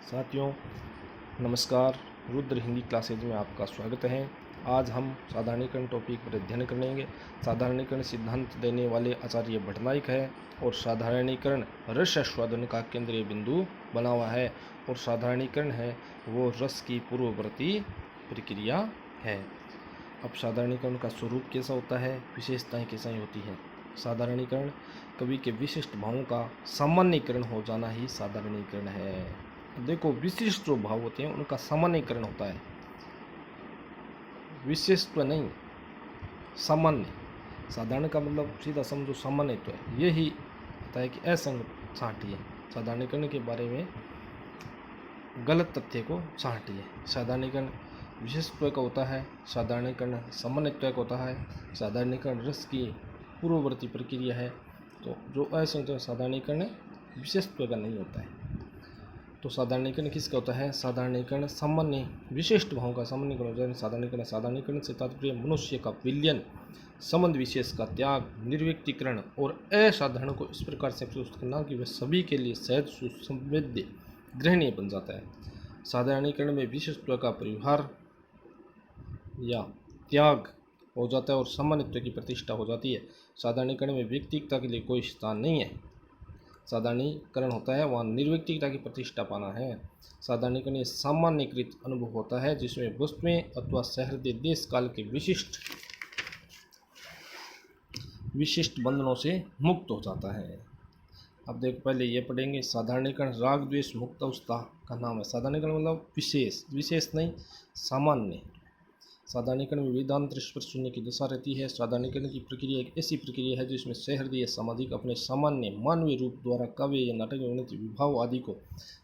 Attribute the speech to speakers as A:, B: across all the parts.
A: साथियों नमस्कार। रुद्र हिंदी क्लासेज में आपका स्वागत है। आज हम साधारणीकरण टॉपिक पर अध्ययन करेंगे। साधारणीकरण सिद्धांत देने वाले आचार्य भट्टनायक है और साधारणीकरण रस आस्वादन का केंद्रीय बिंदु बना हुआ है और साधारणीकरण है वो रस की पूर्ववर्ती प्रक्रिया है। अब साधारणीकरण का स्वरूप कैसा होता है, विशेषताएं कैसी होती हैं। साधारणीकरण कवि के विशिष्ट भावों का सामान्यीकरण हो जाना ही साधारणीकरण है। देखो, विशिष्ट जो भाव होते हैं उनका सामान्यीकरण होता है, विशिष्ट नहीं, सामान्य। साधारण का मतलब सीधा समझो सामान्यत्व है। यही होता है कि असंगत छांटिए, साधारणीकरण के बारे में गलत तथ्य को छांटिए। साधारणीकरण विशिष्टत्व का होता है, साधारणीकरण सामान्यत्व का होता है, साधारणीकरण रस की पूर्ववर्ती प्रक्रिया है। तो जो असंगत साधारणीकरण विशिष्टत्व का नहीं होता है। तो साधारणीकरण किसका होता है? साधारणीकरण सामान्य विशिष्ट भावों का सामान्यीकरण होता है। साधारणीकरण से तात्पर्य मनुष्य का विलयन, संबंध विशेष का त्याग, निर्व्यक्तीकरण और असाधारण को इस प्रकार से प्रस्तुत करना कि वह सभी के लिए सहज सुसंवेद्य ग्रहणीय बन जाता है। साधारणीकरण में विशिष्टत्व का परिहार या त्याग हो जाता है और सामान्यत्व की प्रतिष्ठा हो जाती है। साधारणीकरण में व्यक्तिगतता के लिए कोई स्थान नहीं है। साधारणीकरण होता है वहाँ निर्व्यक्तिकता की प्रतिष्ठा पाना है। साधारणीकरण सामान्यकृत अनुभव होता है जिसमें वस्तुएं अथवा सहृदय देश काल के विशिष्ट बंधनों से मुक्त हो जाता है। अब देखो, पहले ये पढ़ेंगे। साधारणीकरण राग द्वेष मुक्त अवस्था का नाम है। साधारणीकरण मतलब विशेष नहीं, सामान्य। साधारणीकरण में वेदांतर स्पर्श शून्य की दशा रहती है। साधारणीकरण की प्रक्रिया एक ऐसी प्रक्रिया है जिसमें सहृदय सामाजिक अपने सामान्य मानवीय रूप द्वारा काव्य या नाटक में वर्णित विभाव आदि को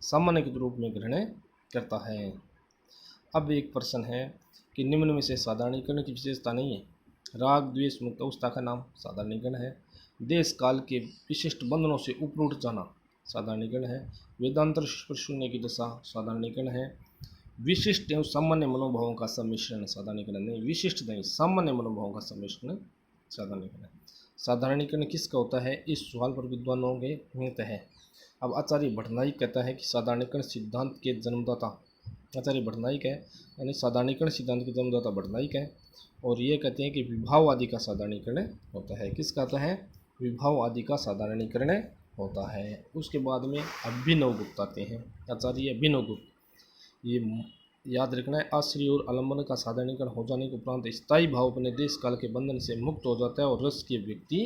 A: सामान्य के रूप में ग्रहण करता है। अब एक प्रश्न है कि निम्न में से साधारणीकरण की विशेषता नहीं है। राग द्वेष मुक्त अवस्था का नाम साधारणीकरण है। देश काल के विशिष्ट बंधनों से ऊपर उठ जाना साधारणीकरण है। वेदांतर स्पर्श शून्य की दशा साधारणीकरण है। विशिष्ट एवं सामान्य मनोभावों का सम्मिश्रण साधारणीकरण नहीं, विशिष्ट नहीं, सामान्य मनोभावों का सम्मिश्रण साधारणीकरण। साधारणीकरण किसका होता है? इस सवाल पर विद्वानों के मत है। अब आचार्य भट्टनायक कहता है कि साधारणीकरण सिद्धांत के जन्मदाता आचार्य भट्टनायक है, यानी साधारणीकरण सिद्धांत के जन्मदाता भट्टनायक है। और ये कहते हैं कि विभाव आदि का साधारणीकरण होता है। किसका होता है? विभाव आदि का साधारणीकरण होता है। उसके बाद में अभिनवगुप्त आते हैं, आचार्य अभिनवगुप्त। ये याद रखना है, आश्रय और आलम्बन का साधारणीकरण हो जाने के उपरांत स्थायी भाव अपने देश काल के बंधन से मुक्त हो जाता है और रस की अभिव्यक्ति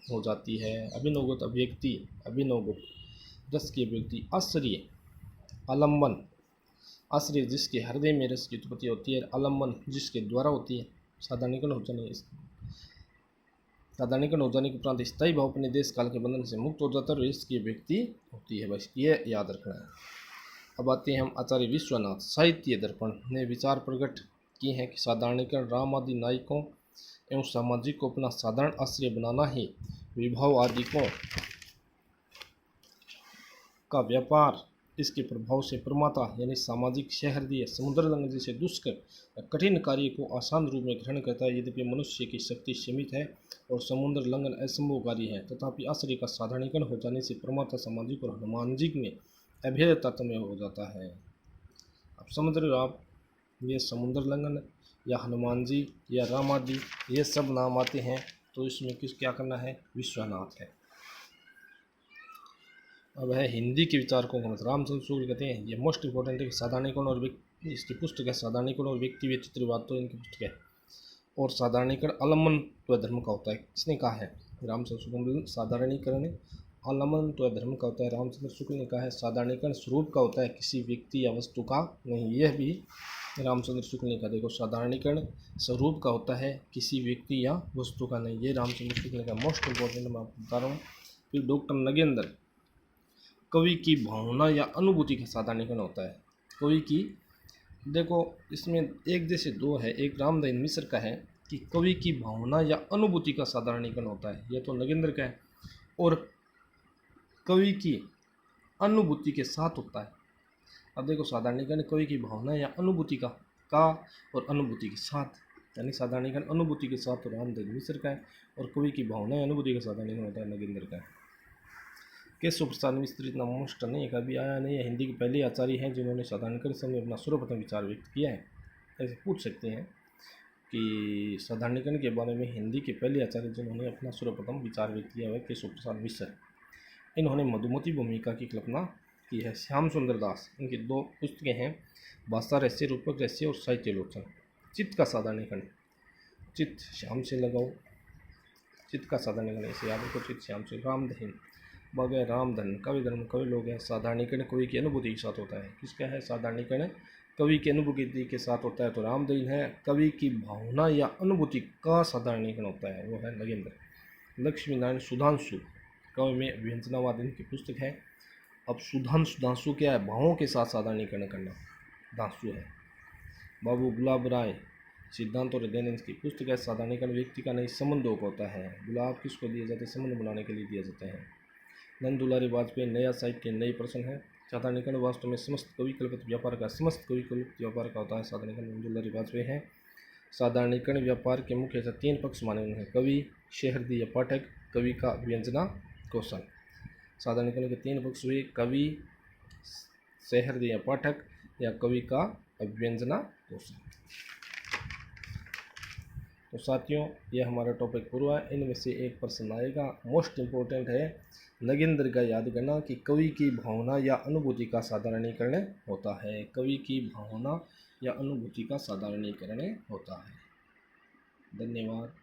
A: हो जाती है। अभिनवगुप्त अभिव्यक्ति, अभिनवगुप्त रस की अभिव्यक्ति। आश्रय आलम्बन, आश्रय जिसके हृदय में रस की उत्पत्ति होती है, आलम्बन जिसके द्वारा होती है। साधारणीकरण हो जाने के उपरांत स्थायी भाव अपने देश काल के बंधन से मुक्त हो जाता है और इसकी अभिव्यक्ति होती है। बस ये याद रखना है। अब आते हैं हम आचार्य विश्वनाथ साहित्य दर्पण ने विचार प्रकट किए हैं कि साधारणीकरण राम आदि नायकों एवं सामाजिक को अपना साधारण आश्रय बनाना ही विभाव आदि को का व्यापार, इसके प्रभाव से प्रमाता यानी सामाजिक सहृदय समुद्र लंघन जैसे दुष्कर कठिन कार्य को आसान रूप में ग्रहण करता है। यद्यपि मनुष्य की शक्ति सीमित है और समुद्र लंघन असंभव कार्य है, तथापि आश्रय का साधारणीकरण हो जाने से प्रमाता सामाजिक और हनुमानजिक में अभेद तत्व में हो जाता है। अब समझ रहे हो आप, ये समुद्र लंघन या हनुमान जी या राम आदि ये सब नाम आते हैं। तो इसमें क्या करना है? विश्वनाथ है। अब है हिंदी के विचारकों का मत। रामचंद्र शुक्ल कहते हैं ये मोस्ट इंपॉर्टेंट है कि साधारणीकरण और व्यक्ति, इसकी पुस्तक है साधारणीकरण और व्यक्ति व चित्रवाद, तो इनकी पुस्तक है। और साधारणीकरण आलम्बन तो धर्म का होता है। किसने कहा है? रामचंद्र शुक्ल। साधारणीकरण आलम्बन तो धर्म का होता है, रामचंद्र शुक्ल ने कहा है। साधारणीकरण स्वरूप का होता है, किसी व्यक्ति या वस्तु का नहीं, यह भी रामचंद्र शुक्ल ने कहा। देखो, साधारणीकरण स्वरूप का होता है, किसी व्यक्ति या वस्तु का नहीं, ये रामचंद्र शुक्ल ने कहा। मोस्ट इंपॉर्टेंट मैं आपको बता रहा हूँ। फिर डॉक्टर नगेंद्र, कवि की भावना या अनुभूति का साधारणीकरण होता है। कवि की, देखो इसमें एक जैसे दो है, एक रामदयाल मिश्र का है कि कवि की भावना या अनुभूति का साधारणीकरण होता है, यह तो नगेंद्र का है। और कवि की अनुभूति के साथ होता है। अब देखो, साधारणीकरण कवि की भावना या अनुभूति का और अनुभूति के साथ, यानी साधारणीकरण अनुभूति के साथ तो रामदयाल मिश्र का है, और कवि की भावना या अनुभूति का साधारणीकरण होता है नगेंद्र का है। केशव प्रसाद मिश्र इतना मोस्ट नहीं है, कभी आया नहीं है, हिंदी के पहले आचार्य हैं जिन्होंने साधारणीकरण समय अपना सर्वप्रथम विचार व्यक्त किया है। ऐसे पूछ सकते हैं कि साधारणीकरण के बारे में हिंदी के पहले आचार्य जिन्होंने अपना सर्वप्रथम विचार व्यक्त किया है केशव प्रसाद मिश्र। इन्होंने मधुमती भूमिका की कल्पना की है। श्याम सुंदर दास, इनकी 2 पुस्तकें हैं, भाषा रहस्य, रूपक रहस्य और साहित्यालोचना। चित्त का साधारणीकरण, चित्त श्याम से लगाओ, चित्त का साधारणीकरण इसे याद रखो, चित्त श्याम से। रामधन, बगैर रामधन, कवि धर्म कवि लोग हैं। साधारणीकरण कवि की अनुभूति के साथ होता है। किसका है साधारणीकरण? कवि की अनुभूति के साथ होता है, तो रामदीन है। कवि की भावना या अनुभूति का साधारणीकरण होता है, वो है नगेंद्र। लक्ष्मी नारायण सुधांशु, कवि में व्यंजनावाद इनकी पुस्तक है। अब सुधांशु क्या है? भावों के साथ साधारणीकरण करना, धांसु है। बाबू गुलाब राय, सिद्धांत और अध्ययन की पुस्तक है। साधारणीकरण व्यक्ति का नहीं संबंधों का होता है। गुलाब किसको दिए जाते हैं? संबंध बनाने के लिए दिए जाते हैं। नंद दुलारी वाजपेयी, नया साहित्य नए प्रश्न है। साधारणीकरण वास्तव में समस्त कवि कल्पित व्यापार का, समस्त कवि कल्पित व्यापार का होता है। साधारणीकरण नंद दुलारी वाजपेयी है। साधारणीकरण व्यापार के मुख्य 3 पक्ष माने हुए हैं, कवि, शेहरदी या पाठक, कवि का व्यंजना कौशल। साधारणीकरण के 3 पक्ष हुए, कवि, शेहरदी या पाठक, या कवि का अव्यंजना कौशल। तो साथियों, यह हमारा टॉपिक पूरा है। इनमें से एक प्रश्न आएगा, मोस्ट इम्पोर्टेंट है, नगेंद्र का याद करना कि कवि की भावना या अनुभूति का साधारणीकरण होता है। कवि की भावना या अनुभूति का साधारणीकरण होता है। धन्यवाद।